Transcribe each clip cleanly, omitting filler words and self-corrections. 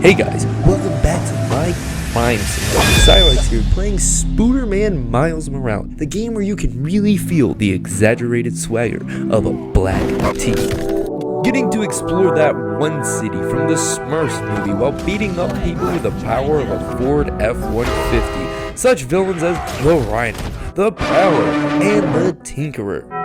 Hey guys, welcome back to my crime scene. Silex here playing Spooderman Miles Morales, the game where you can really feel the exaggerated swagger of a black teen. Getting to explore that one city from the Smurfs movie while beating up people with the power of a Ford F-150. Such villains as the Rhino, the Prowler, and the Tinkerer.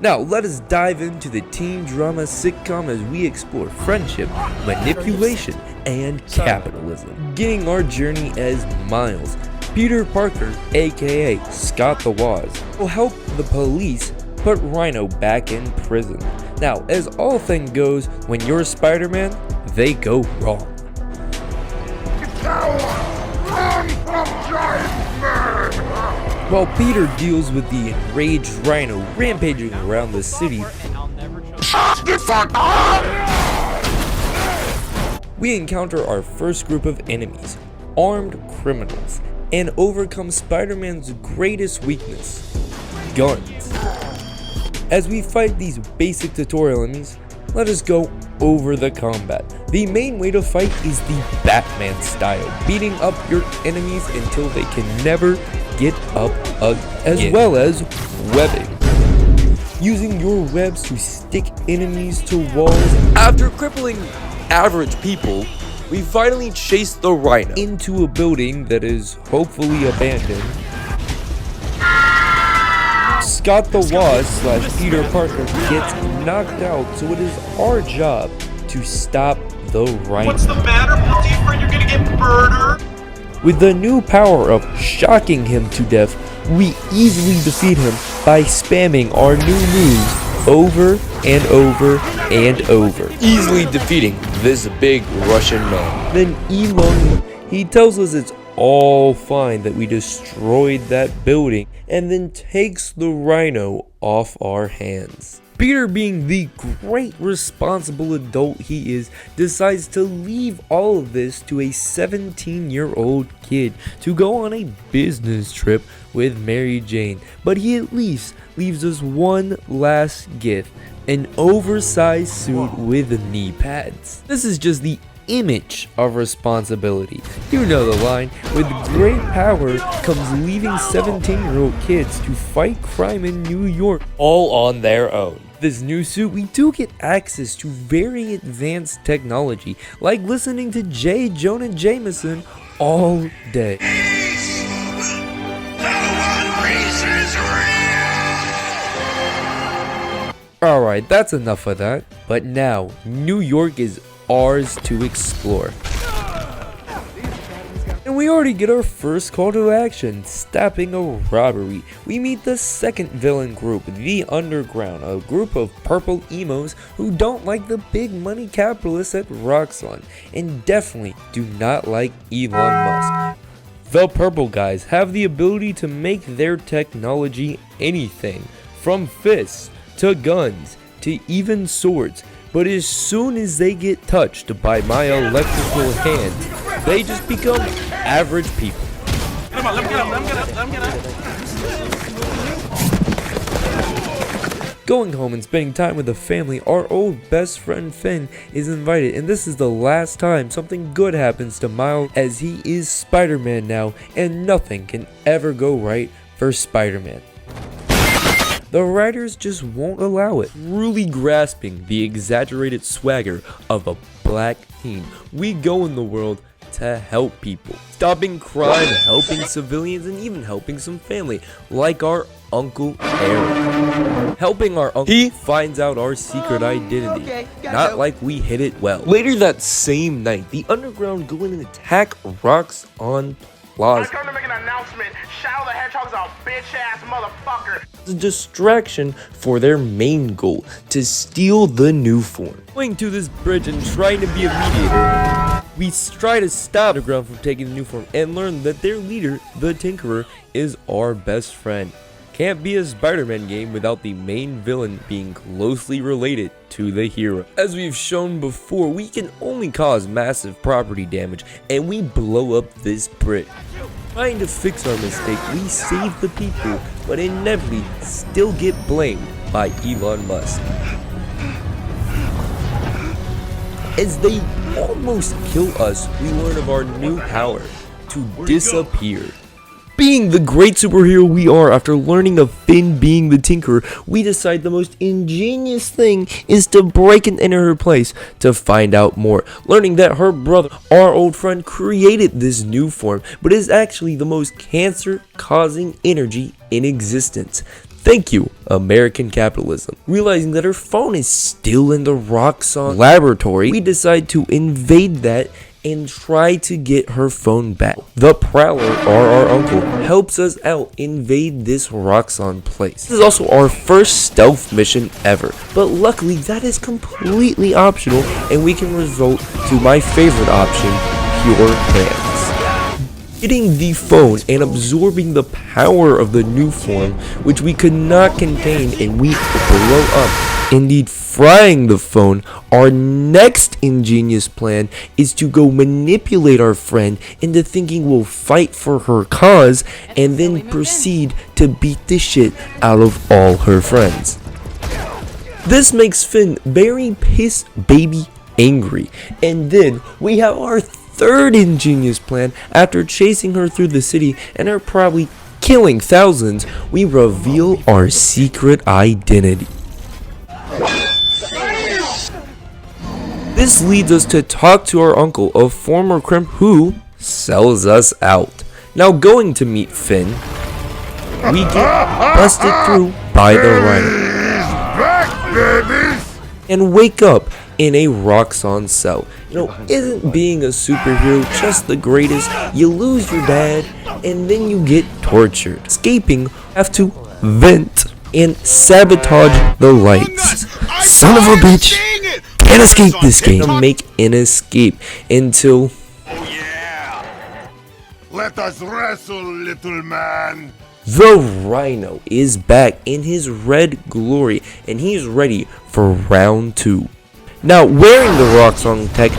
Now, let us dive into the teen drama sitcom as we explore friendship, manipulation, and capitalism. Beginning our journey as Miles, Peter Parker, aka Scott the Woz, will help the police put Rhino back in prison. Now, as all things goes, when you're Spider-Man, they go wrong. While Peter deals with the enraged Rhino rampaging around the city, we encounter our first group of enemies, armed criminals, and overcome Spider-Man's greatest weakness, guns. As we fight these basic tutorial enemies, let us go over the combat. The main way to fight is the Batman style, beating up your enemies until they can never get up again, as well as webbing. Using your webs to stick enemies to walls. After crippling average people, we finally chase the Rhino into a building that is hopefully abandoned. Scott the Woz / Peter Parker gets knocked out, so it is our job to stop the Rhino. What's the matter? Are you afraid you're gonna get murdered? With the new power of shocking him to death, we easily defeat him by spamming our new moves over and over and over, easily defeating this big Russian man. Then Elon, he tells us it's all fine that we destroyed that building, and then takes the Rhino off our hands. Peter, being the great responsible adult he is, decides to leave all of this to a 17-year-old kid to go on a business trip with Mary Jane. But he at least leaves us one last gift, an oversized suit with knee pads. This is just the image of responsibility. You know the line, with great power comes leaving 17-year-old kids to fight crime in New York all on their own. This new suit, we do get access to very advanced technology, like listening to J. Jonah Jameson all day. Alright, that's enough of that. But now, New York is ours to explore. And we already get our first call to action, stopping a robbery. We meet the second villain group, the Underground, a group of purple emos who don't like the big money capitalists at Roxxon, and definitely do not like Elon Musk. The purple guys have the ability to make their technology anything, from fists to guns to even swords. But as soon as they get touched by my electrical hand, they just become average people. Come on, let me get up. Going home and spending time with the family, our old best friend Finn is invited, and this is the last time something good happens to Miles, as he is Spider-Man now, and nothing can ever go right for Spider-Man. The writers just won't allow it. Truly grasping the exaggerated swagger of a black teen, we go in the world to help people. Stopping crime, helping civilians, and even helping some family, like our Uncle Aaron. Helping our uncle, he finds out our secret identity, not like we hid it well. Later that same night, the Underground go in and attack Roxxon Plaza. I come to make an announcement. Shadow the Hedgehog's a bitch-ass motherfucker. A distraction for their main goal, to steal the new form. Going to this bridge and trying to be a mediator, we try to stop the Underground from taking the new form and learn that their leader, the Tinkerer, is our best friend. Can't be a Spider-Man game without the main villain being closely related to the hero. As we've shown before, we can only cause massive property damage, and we blow up this bridge. Trying to fix our mistake, we save the people, but inevitably still get blamed by Elon Musk. As they almost kill us, we learn of our new power to disappear. Being the great superhero we are, after learning of Finn being the Tinkerer, we decide the most ingenious thing is to break and enter her place to find out more. Learning that her brother, our old friend, created this new form, but is actually the most cancer-causing energy in existence. Thank you, American capitalism. Realizing that her phone is still in the Roxxon laboratory, we decide to invade that and try to get her phone back. The Prowler, or our uncle, helps us out invade this Roxxon place. This is also our first stealth mission ever, but luckily that is completely optional and we can resort to my favorite option, pure plans. Getting the phone and absorbing the power of the new form, which we could not contain, and we blow up. Indeed, frying the phone. Our next ingenious plan is to go manipulate our friend into thinking we'll fight for her cause and then proceed to beat the shit out of all her friends. This makes Finn very pissed baby angry, and then we have our third ingenious plan. After chasing her through the city and her probably killing thousands, we reveal our secret identity. This leads us to talk to our uncle, a former crimp who sells us out. Now going to meet Finn, we get busted through by the Rhino and wake up in a Roxxon cell. Isn't being a superhero just the greatest? You lose your dad and then you get tortured. Escaping, have to vent and sabotage the lights. Son of a bitch! Can't escape this game. Make an escape until... Oh yeah! Let us wrestle, little man! The Rhino is back in his red glory and he's ready for round 2. Now, wearing the Roxxon tech,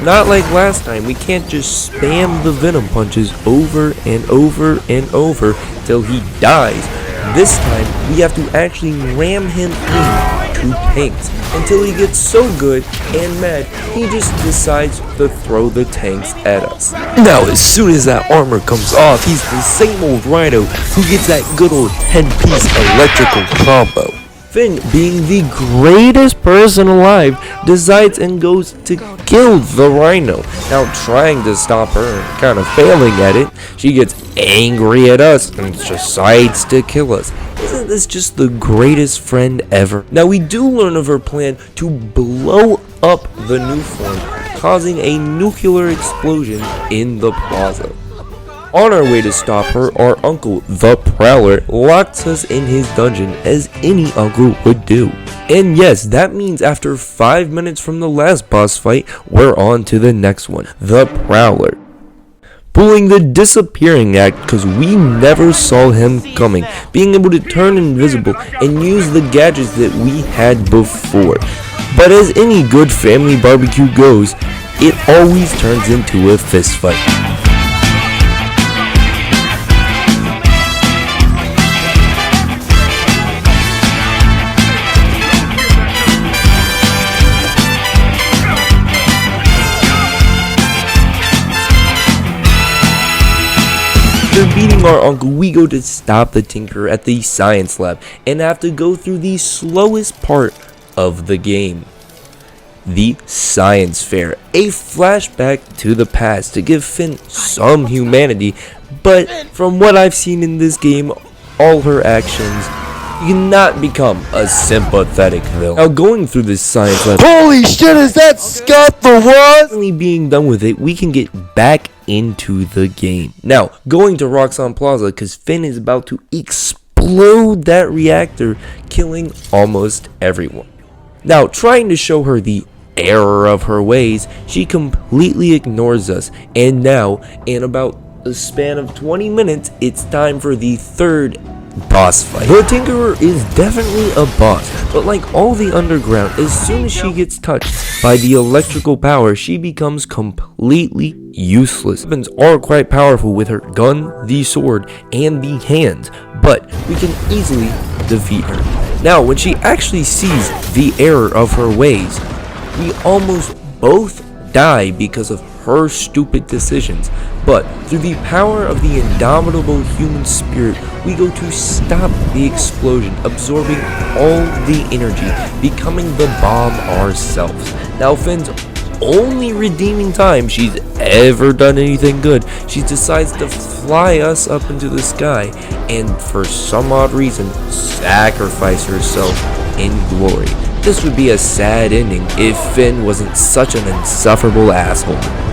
not like last time, we can't just spam the venom punches over and over and over till he dies. This time, we have to actually ram him into tanks until he gets so good and mad, he just decides to throw the tanks at us. Now, as soon as that armor comes off, he's the same old Rhino who gets that good old 10-piece electrical combo. Finn, being the greatest person alive, decides and goes to kill the Rhino. Now, trying to stop her and kind of failing at it, she gets angry at us and decides to kill us. Isn't this just the greatest friend ever? Now, we do learn of her plan to blow up the new form, causing a nuclear explosion in the plaza. On our way to stop her, our uncle, the Prowler, locks us in his dungeon as any uncle would do. And yes, that means after 5 minutes from the last boss fight, we're on to the next one, the Prowler. Pulling the disappearing act because we never saw him coming, being able to turn invisible and use the gadgets that we had before. But as any good family barbecue goes, it always turns into a fist fight. After beating our uncle, we go to stop the Tinkerer at the science lab and have to go through the slowest part of the game, the science fair. A flashback to the past to give Finn some humanity, but from what I've seen in this game, all her actions, you cannot become a sympathetic villain. Now going through this science lab, holy shit, is that Scott the one? Finally being done with it, we can get back into the game. Now, going to Roxxon Plaza because Finn is about to explode that reactor, killing almost everyone. Now, trying to show her the error of her ways, she completely ignores us, and now, in about a span of 20 minutes, it's time for the third boss fight. The Tinkerer is definitely a boss, but like all the underground, as soon as she gets touched by the electrical power, she becomes completely useless. Weapons are quite powerful with her gun, the sword, and the hands, but we can easily defeat her. Now, when she actually sees the error of her ways, we almost both die because of her stupid decisions, but through the power of the indomitable human spirit, we go to stop the explosion, absorbing all the energy, becoming the bomb ourselves. Now, Finn's only redeeming time she's ever done anything good, she decides to fly us up into the sky and, for some odd reason, sacrifice herself in glory. This would be a sad ending if Finn wasn't such an insufferable asshole.